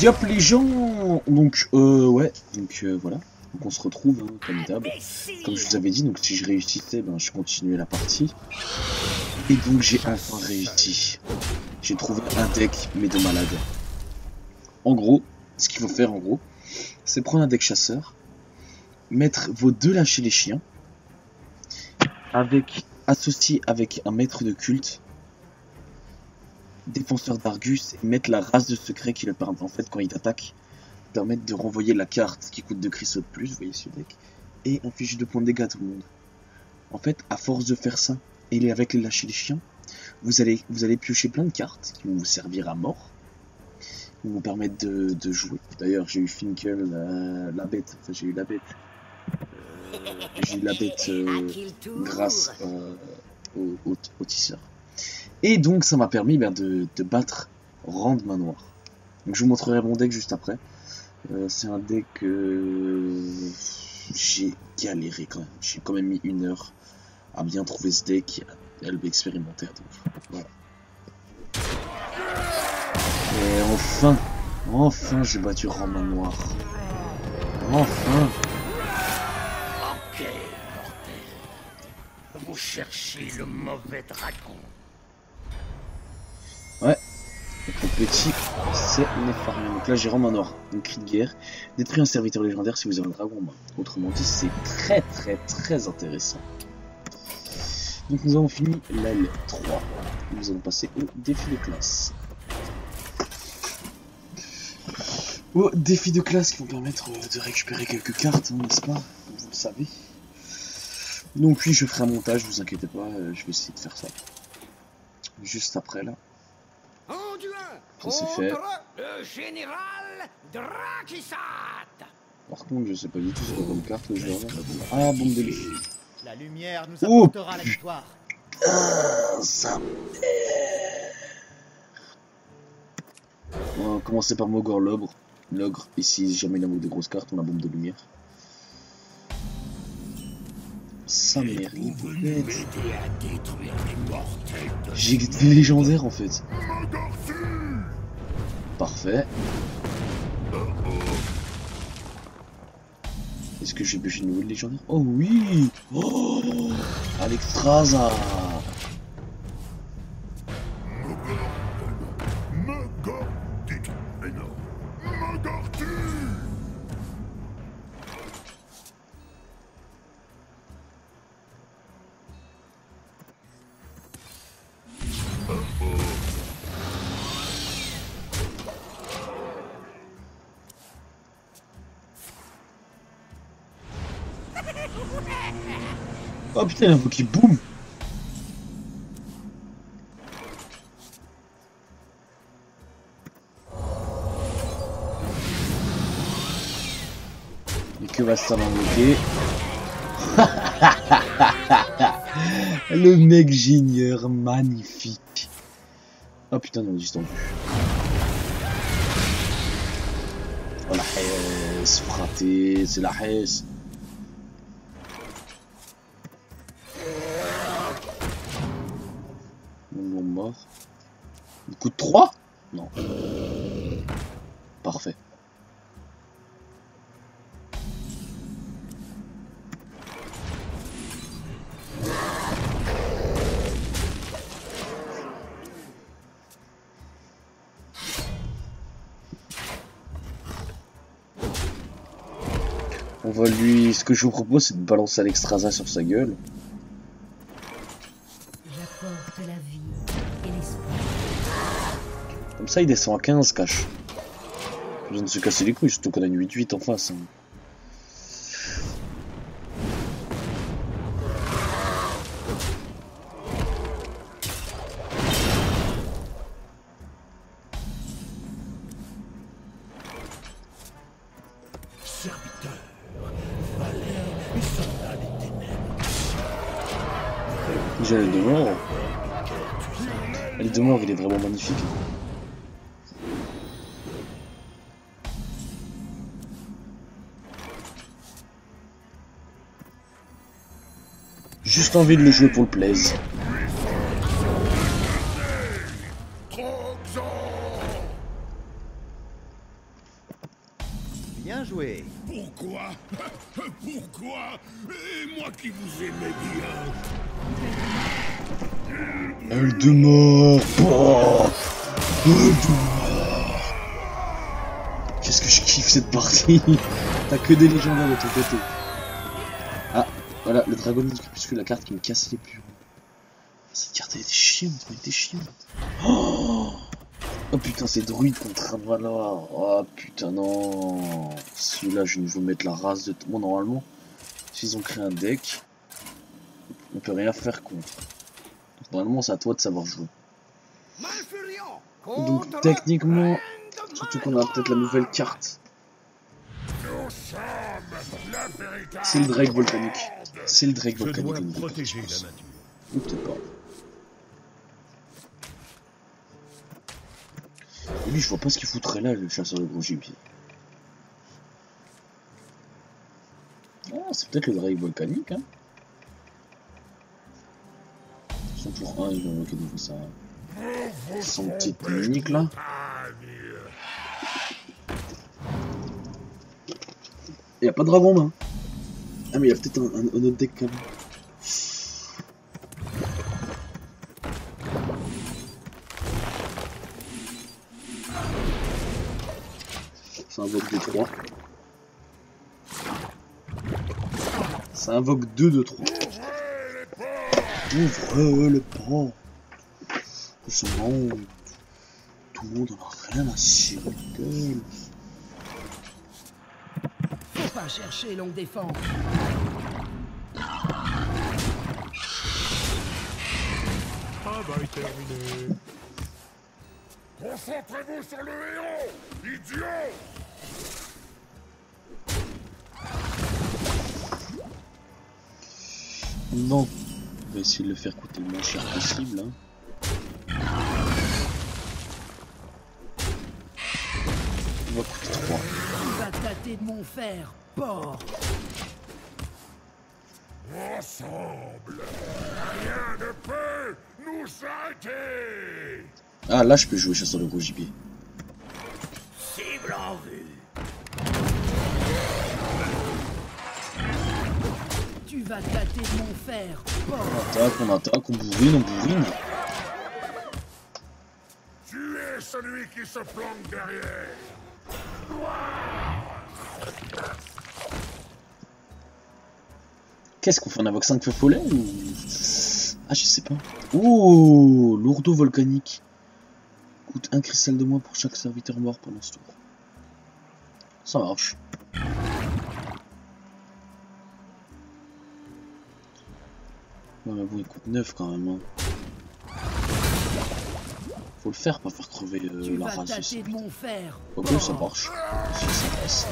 Yop les gens. Donc ouais, donc voilà. Donc on se retrouve hein, comme d'hab. Comme je vous avais dit, donc si je réussissais, ben je continuais la partie. Et donc j'ai enfin réussi. J'ai trouvé un deck mais de malade. En gros, ce qu'il faut faire en gros, c'est prendre un deck chasseur, mettre vos deux lâcher les chiens, associé avec un maître de culte, défenseur d'Argus, et mettre la race de secret qui le permet en fait quand il t'attaque, permettre de renvoyer la carte qui coûte 2 cristaux de plus, vous voyez ce deck, et infliger 2 points de dégâts à tout le monde. En fait, à force de faire ça, et avec les lâcher les chiens, vous allez piocher plein de cartes qui vont vous servir à mort, qui vont vous permettre de jouer. D'ailleurs, j'ai eu Finkel, la bête, enfin j'ai eu la bête. J'ai eu la bête grâce au tisseur. Et donc ça m'a permis de battre Rand Manoir. Donc je vous montrerai mon deck juste après. C'est un deck j'ai galéré quand même. J'ai quand même mis 1 heure à bien trouver ce deck, à le expérimenter. Donc voilà. Et enfin j'ai battu Rand Manoir. Enfin. Ok, mortel. Vous cherchez le mauvais dragon. Ouais. Donc le petit, c'est Nefarian. Donc là j'ai Rand Manoir, une cri de guerre. Détruit un serviteur légendaire si vous avez un dragon en main. Autrement dit, c'est très intéressant. Donc nous avons fini l'aile 3. Nous allons passer au défi de classe. Au défi de classe qui vont permettre de récupérer quelques cartes, hein, n'est-ce pas? Comme vous le savez. Donc oui, je ferai un montage, vous inquiétez pas, je vais essayer de faire ça. Juste après là. Ça c'est fait. Le général Drakisat. Par contre, je sais pas du tout ce qu'on comme carte que je vais avoir. Ah, bombe de l'île. La lumière nous apportera la victoire. Ça. On va commencer par Mogor l'ogre. L'ogre, ici, jamais il a des grosses cartes, on a bombe de lumière. Ça mérite. J'ai des légendaires en fait. Parfait. Est-ce que j'ai pêché une nouvelle légendaire? Oh oui! Oh! Alexstrasza! Oh putain, il a invoqué boum! Et que va ça m'invoquer? Le mec génieur, magnifique! Oh putain, on a juste en vue. Oh la hesse, fraté, c'est la hesse! Mort. Il coûte 3? Non. Parfait. On va lui... Ce que je vous propose, c'est de balancer Alexstrasza sur sa gueule. J'apporte la vie et l'espoir. Comme ça, il descend à 15, cache. Pas besoin de se casser les couilles, surtout qu'on a une 8-8 en face. Hein. Serviteur, valère et soldat des ténèbres. J'ai l'aile de mort. L'aile de mort, il est vraiment magnifique. Juste envie de le jouer pour le plaisir. Bien joué. Pourquoi? Pourquoi? Et moi qui vous aimais bien. Elle de mort. Oh, qu'est-ce que je kiffe cette partie. T'as que des légendaires de ton côté. Ah, voilà, le dragon du crépuscule, la carte qui me casse les bureaux. Cette carte elle était chiante, elle était chiante. Oh, oh putain, c'est druide contre un Valar. Oh putain, non. Celui-là, je vais vous mettre la race de... Bon, normalement, s'ils ont créé un deck, on peut rien faire contre. Normalement, c'est à toi de savoir jouer. Donc, techniquement, surtout qu'on a peut-être la nouvelle carte. C'est le Drake volcanique. C'est le Drake Je dois volcanique. protéger la nature. Ou peut-être pas. Et lui, je vois pas ce qu'il foutrait là, le chasseur de gros gibier. Ah, c'est peut-être le Drake volcanique, hein. Son tour 1, il va invoquer de ça. Son petit unique là. Il y a pas de dragon main. Ah mais il y a peut-être un autre deck quand même. Ça invoque 2-3. Ça invoque 2-2-3. Ouvre le pont. Ce monde. Tout le monde en a rien à cirer la gueule. Faut pas chercher longue défense. Travail terminé. Concentrez-vous sur le héros, idiot! Non. On va essayer de le faire coûter le moins cher possible. Hein. On va coûter 3. Tu vas tâter de mon fer, porc. Ensemble, rien ne peut nous arrêter! Ah là je peux jouer chasseur de gros gibier. Cible en vue! Tu vas tâter de mon fer, porc. On attaque, on bourrine, on bourrine. Tuez celui qui se planque derrière! Qu'est-ce qu'on fait? On invoque 5 feux follets ou... Ah je sais pas. Ouh, lourdeau volcanique. Coûte 1 cristal de moins pour chaque serviteur mort pendant ce tour. Ça marche. Ouais mais bon il coûte 9 quand même. Hein. Faut le faire, pas faire crever la race. Tu vas tâter de mon fer. Ok, ça marche. Si ça passe.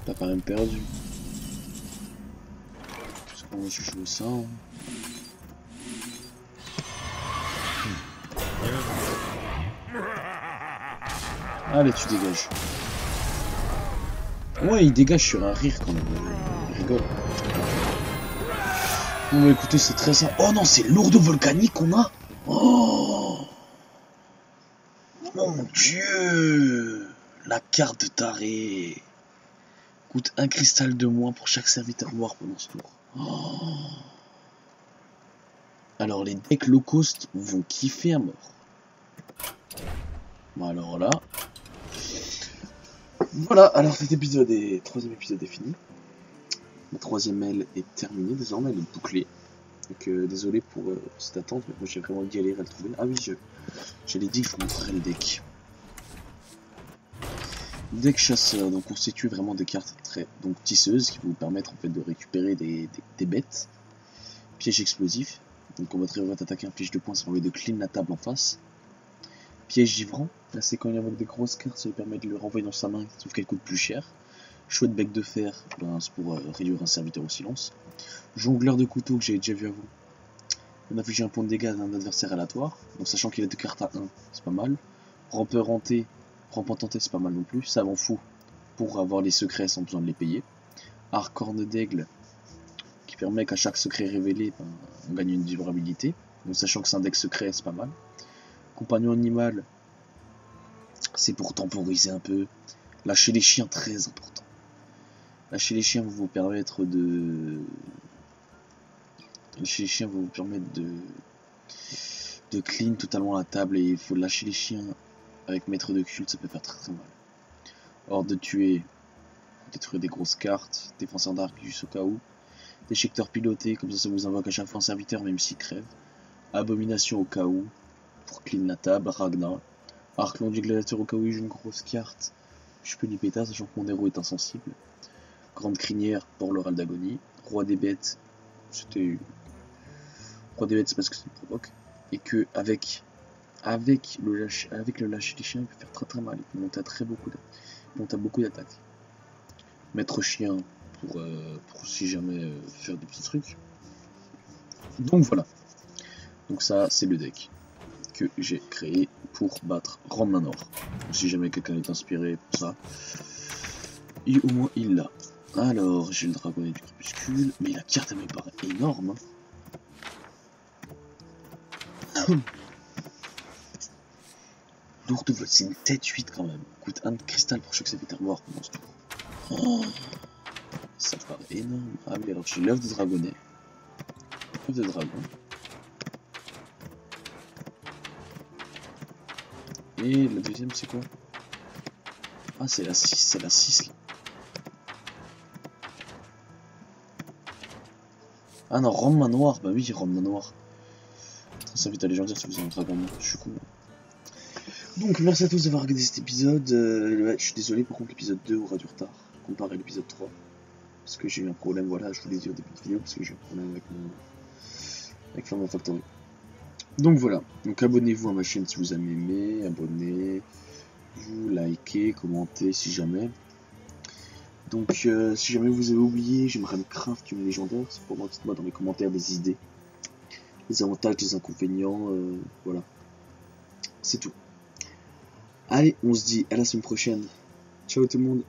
T'as quand même perdu. Parce que moi j'ai joué ça. Hein. Allez, tu dégages. Ouais, il dégage sur un rire quand même. Il rigole. Bon, bah écoutez, c'est très simple. Oh non, c'est lourdeau volcanique qu'on a. Oh mon dieu. La carte de taré. Coûte 1 cristal de moins pour chaque serviteur mort pendant ce tour. Oh. Alors, les decks low cost vont kiffer à mort. Bon, alors là. Voilà, alors cet épisode est... troisième épisode est fini. La troisième aile est terminée, désormais elle est bouclée. Donc désolé pour cette attente, mais moi j'ai vraiment galéré à le trouver. Ah oui, je l'ai dit que je vous montrerai le deck. Deck chasseur, donc constitue vraiment des cartes très donc tisseuses qui vont vous permettre en fait de récupérer des bêtes. Piège explosif, donc quand votre héros va attaquer un piège de points, ça permet de clean la table en face. Piège givrant, là c'est quand il invoque des grosses cartes, ça lui permet de le renvoyer dans sa main, sauf qu'elle coûte plus cher. Chouette bec de fer, ben, c'est pour réduire un serviteur au silence. Jongleur de couteau que j'ai déjà vu à vous. On inflige un point de dégâts à un adversaire aléatoire, donc sachant qu'il a 2 cartes à 1, c'est pas mal. Rampeur hanté, rampant hanté c'est pas mal non plus. Savant fou pour avoir les secrets sans besoin de les payer. Arc corne d'aigle qui permet qu'à chaque secret révélé, ben, on gagne une durabilité. Donc sachant que c'est un deck secret, c'est pas mal. Compagnon animal, c'est pour temporiser un peu. Lâcher les chiens, très important. Lâcher les chiens va vous permettre de... Lâcher les chiens va vous permettre de clean totalement la table. Et il faut lâcher les chiens avec maître de culte, ça peut faire très mal. Hors de tuer, détruire des grosses cartes. Défenseur d'arc juste au cas où. Déchiqueteur piloté, comme ça vous invoque à chaque fois un serviteur même s'il crève. Abomination au cas où, pour clean la table. Ragnar. Arc long du gladiateur au cas où j'ai une grosse carte. Je peux lui péter, sachant que mon héros est insensible. Grande crinière pour l'oral d'agonie. Roi des bêtes, c'était... Roi des bêtes c'est parce que c'est une provoque. Et que avec le lâcher des chiens, il peut faire très très mal. Il peut monter à beaucoup d'attaques. Maître chien pour si jamais faire des petits trucs. Donc voilà. Donc ça c'est le deck que j'ai créé pour battre Rand Manor. Si jamais quelqu'un est inspiré pour ça, et au moins il l'a. Alors j'ai le dragonnet du crépuscule, mais la carte elle me paraît énorme. Lourde vote, c'est une tête 8 quand même. Coûte 1 de cristal pour chaque serviteur mort pendant ce tour. Oh, ça me paraît énorme. Ah oui, alors j'ai l'œuf de dragonnet. L'œuf de dragon. Et la deuxième c'est quoi? Ah c'est la 6 là. Ah non, Rand Manoir, bah oui, Rand Manoir. Ça vite à légendaire si vous avez un dragon, je suis con. Donc merci à tous d'avoir regardé cet épisode. Ouais, je suis désolé, par contre l'épisode 2 aura du retard comparé à l'épisode 3. Parce que j'ai eu un problème, voilà, je vous l'ai dit au début de vidéo, parce que j'ai eu un problème avec Flammable Factory. Donc voilà, donc abonnez-vous à ma chaîne si vous avez aimé, abonnez-vous, likez, commentez si jamais. Donc si jamais vous avez oublié, j'aimerais me craft une légendaire, c'est pour moi, dites-moi dans les commentaires des idées, les avantages, les inconvénients, voilà. C'est tout. Allez, on se dit à la semaine prochaine. Ciao tout le monde.